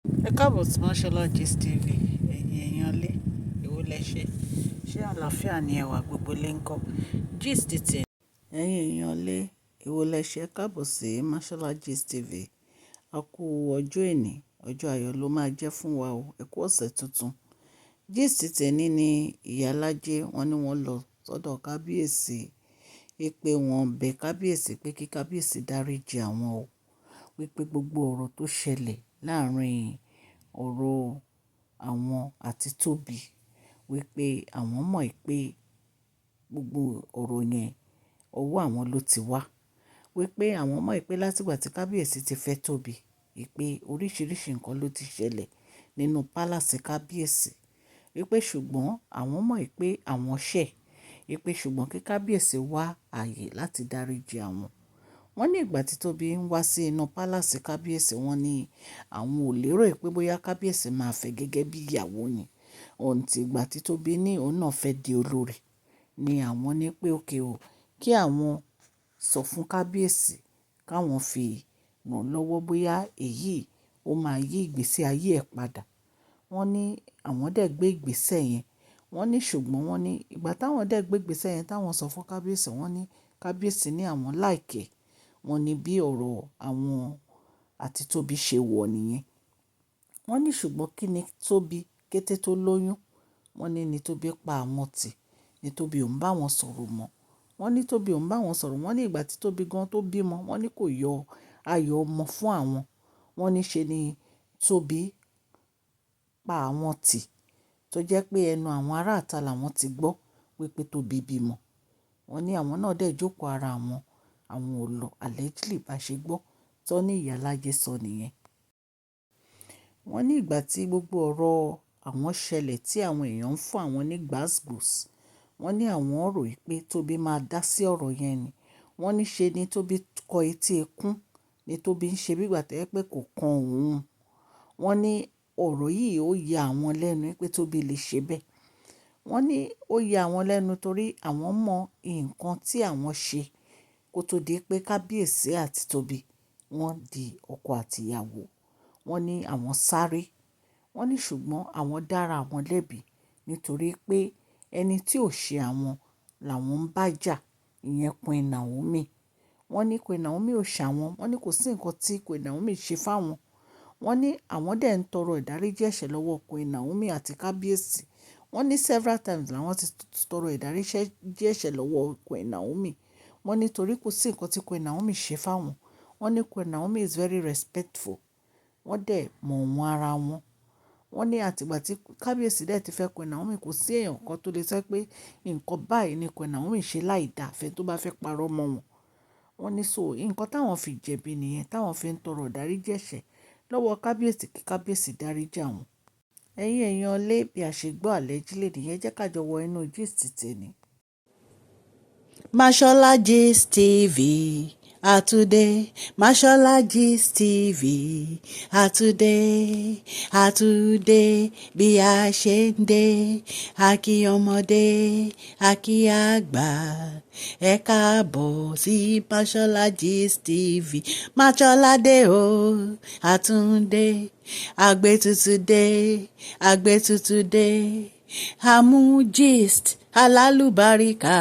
Ẹ káàbọ̀ sí Mashola Gist TV, ẹ̀yin èèyàn lé èwo lẹ ṣé àlàáfíà ni ẹwà gbogbo lè ń kọ́ gist tẹ̀. Ẹ̀yin èèyàn lé èwo lẹ ṣe, ẹ káàbọ̀ sí Mashola Gist TV. A kú ọjọ́ èní, ọjọ́ ayọ̀ ló máa jẹ́ fún wa o, ẹ kú ọ̀sẹ̀ tuntun. Gist tẹ̀ní ni ìyálájé wọn ní wọ́n lọ sọ́dọ̀ kábíyèsí wípé wọ́n bẹ̀ kábíyèsí pé kí kábíyèsí dáríjì àwọn o, wípé gbogbo ọ̀rọ̀ tó ṣẹlẹ̀ láàrin ọ̀rọ̀ àwọn àti Tóbi, wípé àwọn mọ̀ pé gbogbo ọ̀rọ̀ yẹn ọwọ́ àwọn ló ti wá, wípé àwọn mọ̀ pé látìgbà tí kábíyèsí ti fẹ́ Tóbi, wípé oríṣiríṣi nǹkan ló ti ṣẹlẹ̀ nínú pálàsì kábíyèsí, wípé ṣùgbọ́n àwọn mọ̀ pé àwọn ṣẹ̀, wípé ṣùgbọ́n kí kábíyèsí wá ààyè láti dáríjì àwọn. Wọ́n ní ìgbà tí Tóbi ń wá sí inú pálàsì kábíyèsí, wọ́n ní àwọn ò lérò pé bóyá kábíyèsí máa fẹ́ gẹ́gẹ́ bí ìyàwó ni. Ọ̀ǹtì ìgbà tí Tóbi ní òun náà fẹ́ di olórí ni àwọn ní pé òkè o, kí àwọn sọ fún kábíyèsí káwọn fi ràn lọ́wọ́ bóyá èyí ó máa yí ìgbésí ayé ẹ̀ padà. Wọ́n ní àwọn dẹ̀ gbé ìgbésẹ̀ yẹn. Wọ́n ní ṣùgbọ́n wọ́n ní ìgbà táwọn dẹ̀ gbé ìgbésẹ̀ yẹn táwọn sọ fún kábíyèsí, wọ́n ní kábíyèsí ní àwọn láìkẹ́. Wọ́n ní bí ọ̀rọ̀ àwọn àti Tóbi ṣe wọ̀ nìyẹn. Wọ́n ní ṣùgbọ́n kí ni Tóbi kété tó lóyún, wọ́n ní Tóbi pa àwọn tì, ní Tóbi ò ń bá wọn sọ̀rọ̀ mọ́. Wọ́n ní Tóbi ò ń bá wọn sọ̀rọ̀. Wọ́n ní ìgbà tí Tóbi gan tó bímọ, wọ́n ní kò yọ ayọ̀ ọmọ fún àwọn. Wọ́n ní ṣe ni Tóbi pa àwọn tì, tó jẹ́ pé ẹnu àwọn ará àta làwọn ti gbọ́ wípé Tóbi bímọ. Wọ́n ní àwọn náà dẹ̀ jókòó ara àwọn ò lọ allegedly bá ṣe gbọ́ tó ní ìyálájé sọ nìyẹn. Wọ́n ní ìgbà tí gbogbo ọ̀rọ̀ àwọn ṣẹlẹ̀ tí àwọn èèyàn ń fún àwọn ní gbasgbos, wọ́n ní àwọn rò wípé Tóbi máa dá sí ọ̀rọ̀ yẹn ni. Wọ́n ní ṣe ni Tóbi kọ etí ikún, ni Tóbi ń ṣe bí ìgbà tó jẹ́ pé kò kan òun. Wọ́n ní ọ̀rọ̀ yìí ó ya àwọn lẹ́nu pé Tóbi lè ṣe bẹ́ẹ̀. Wọ́n ní ó ya àwọn lẹ́nu torí àwọn mọ nǹkan tí àwọn ṣe kó tó di pé kábíyèsí àti Tóbi wọ́n di ọkọ àti ìyàwó. Wọ́n ní àwọn sáré. Wọ́n ní ṣùgbọ́n àwọn dára àwọn lẹ́bi nítorí pé ẹni tí ò ṣe àwọn làwọn ń bá jà, ìyẹn Queen Naomi. Wọ́n ní Queen Naomi ò ṣàwọn. Wọ́n ní kò sí nǹkan tí Queen Naomi ṣe fáwọn. Wọ́n ní àwọn dẹ̀ ń tọrọ ìdáríjì ẹ̀ṣẹ̀ lọ́wọ́ Queen Naomi àti kábíyèsí. Wọ́n ní several times làwọn ti tọrọ ìdáríjì ẹ̀ṣẹ̀ lọ́wọ́ Queen Naomi. Wọ́n ní torí kò sí nǹkan tí Queen Naomi ṣe fáwọn. Wọ́n ní Queen Naomi is very respectful. Wọ́n dẹ̀ mọ̀ wọ́n ara wọn. Wọ́n ní àtìgbà tí kábíyèsí dẹ̀ ti fẹ́ Queen Naomi, kò sí èèyàn kan tó lè sọ pé nǹkan báyìí ni Queen Naomi ṣe láì dá àfẹ́ tó bá fẹ́ parọ́ mọ́ wọn. Wọ́n ní so nǹkan táwọn fi jẹ̀bi nìyẹn, táwọn fi ń tọrọ ìdáríjì ẹ̀ṣẹ̀ lọ́wọ́ kábíyèsí kí kábíyèsí dáríjì àwọn. Ẹ̀yin èèyàn lé bí a ṣe gbọ́ allegedly nìyẹn, jẹ́ ká jọ wọ inú gist tẹ̀ní. Mashola Gist TV. Àtúndé, Mashola Gist TV. Àtúndé bí a ṣe ń dé, a kí ọmọdé, a kí àgbà. Ẹ káàbọ̀ sí Mashola Gist TV. Mashola dé o, Àtúndé, àgbé tuntun dé. Àmú gist alálùbáríkà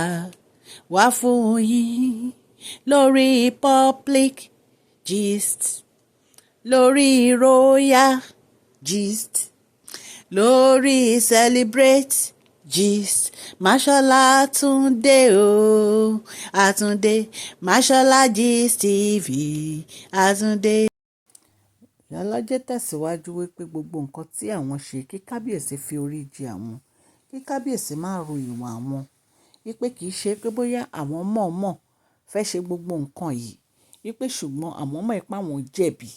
wá fún yín lórí public gist, lórí royal gist, lórí celebrate gist. Mashola Àtúndé o, Àtúndé, Mashola Gist TV, Àtúndé. Ìyálájé tẹ̀síwájú wípé gbogbo nǹkan tí àwọn ṣe kí kábíyèsí fi orí jì àwọn, kí kábíyèsí má ro ìwà àwọn, wípé kì í ṣe pé bóyá àwọn mọ̀ọ́mọ̀ fẹ́ ṣe gbogbo nǹkan yìí, wípé ṣùgbọ́n àwọn mọ̀ pé àwọn jẹ̀bi,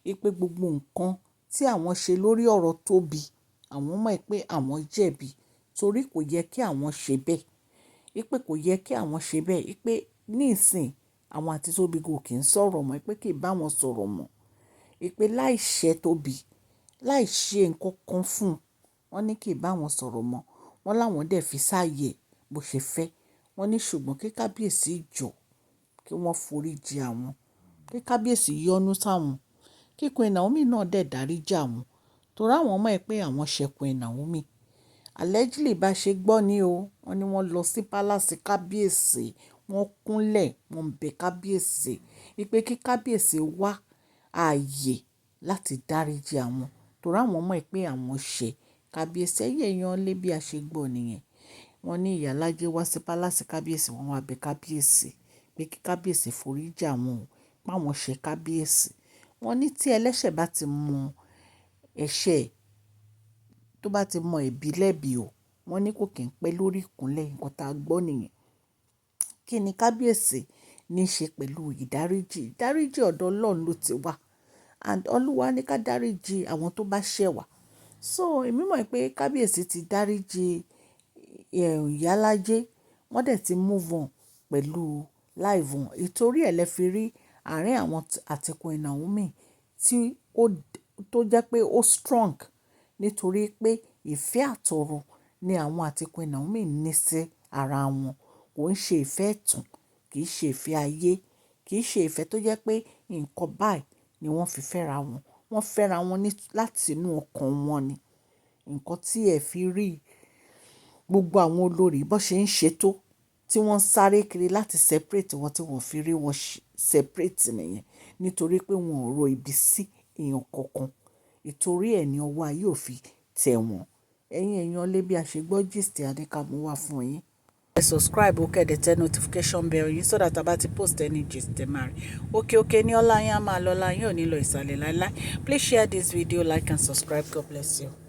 wípé gbogbo nǹkan tí àwọn ṣe lórí ọ̀rọ̀ Tóbi, àwọn mọ̀ pé àwọn jẹ̀bi torí kò yẹ kí àwọn ṣe bẹ́ẹ̀, wípé kò yẹ kí àwọn ṣe bẹ́ẹ̀, wípé nísìn àwọn àti Tóbi kò kì í sọ̀rọ̀ mọ́, wípé kì í bá wọn sọ̀rọ̀ mọ́, wípé láì ṣe Tóbi, láì ṣe nǹkan kan fún un, wọ́n ní kì í bá wọn sọ̀rọ̀ mọ́. Wọ́n láwọn dẹ̀ fi sáàyè bó ṣe fẹ́. Wọ́n ní ṣùgbọ́n kí kábíyèsí jọ̀ọ́ kí wọ́n forí jì àwọn, kí kábíyèsí yọ́nú sáwọn, kí Queen Naomi náà dẹ̀ dáríjì àwọn torí àwọn mọ̀ ẹ́ pé àwọn ṣẹ̀ Queen Naomi. Allegedly bá ṣe gbọ́ ni o, wọ́n ní wọ́n lọ sí palace kábíyèsí, wọ́n kúnlẹ̀, wọ́n bẹ̀ kábíyèsí wípé kí kábíyèsí wá ààyè láti dáríjì àwọn torí àwọn mọ̀ pé àwọn ṣẹ̀ kábíyèsí. Ẹ̀yin èèyàn lé bí a ṣe gbọ́ nìyẹn. Wọ́n ní ìyálájé wá sí palace kábíyèsí, wọ́n wá bẹ̀ kábíyèsí pé kí kábíyèsí foríjì àwọn o, pé àwọn ṣẹ̀ kábíyèsí. Wọ́n ní tí ẹlẹ́ṣẹ̀ bá ti mọ ẹ̀ṣẹ̀ tó bá ti mọ ẹ̀bi lẹ́bi o, wọ́n ní kò kí ń pẹ́ lórí ìkúnlẹ̀, nǹkan tá a gbọ́ nìyẹn. Kí ni kábíyèsí ní í ṣe pẹ̀lú ìdáríjì? Ìdáríjì ọ̀dọ̀ Ọlọ́run ló ti wá, and Olúwa ní ká dáríjì àwọn tó bá ṣẹ̀ wá. So èmi mọ̀ pé kábíyèsí ti dáríjì ìyálájé, wọ́n dẹ̀ ti move on pẹ̀lú life wọn. Ìtorí ẹ̀ lẹ fi rí àárín àwọn àti Queen Naomi tó jẹ́ pé ó strong nítorí pé ìfẹ́ àtọ̀run ni àwọn àti Queen Naomi ní sí ara wọn. Kò ń ṣe ìfẹ́ ẹ̀tàn, kì í ṣe ìfẹ́ ayé, kì í ṣe ìfẹ́ tó jẹ́ pé nǹkan báyìí ni wọ́n fi fẹ́ra wọn. Wọ́n fẹ́ra wọn láti inú ọkàn wọn ni. Nǹkan tí ẹ fi rí gbogbo àwọn olórí bó ṣe ń ṣe tó, tí wọ́n sáré kiri láti separate wọn tí wọ́n fi rí wọn separate nìyẹn. Nítorí pé wọn ò ro ibi sí èèyàn kankan. Ìtorí ẹ̀ ni ọwọ́ ayé ò fi tẹ̀ wọ́n. Ẹ̀yin èèyàn lé bí a ṣe gbọ́ gist àdíkà mú wá fún yín. Ẹ subscribe ó kẹ́dẹ̀ tẹ notification bell yín so that a bá ti post any gist ẹ máa rí. Òkè ní ọlá yín á máa lọ, ọlá yín ò ní lọ ìsàlẹ̀ láíláí. Please share this video, like and subscribe. God bless you.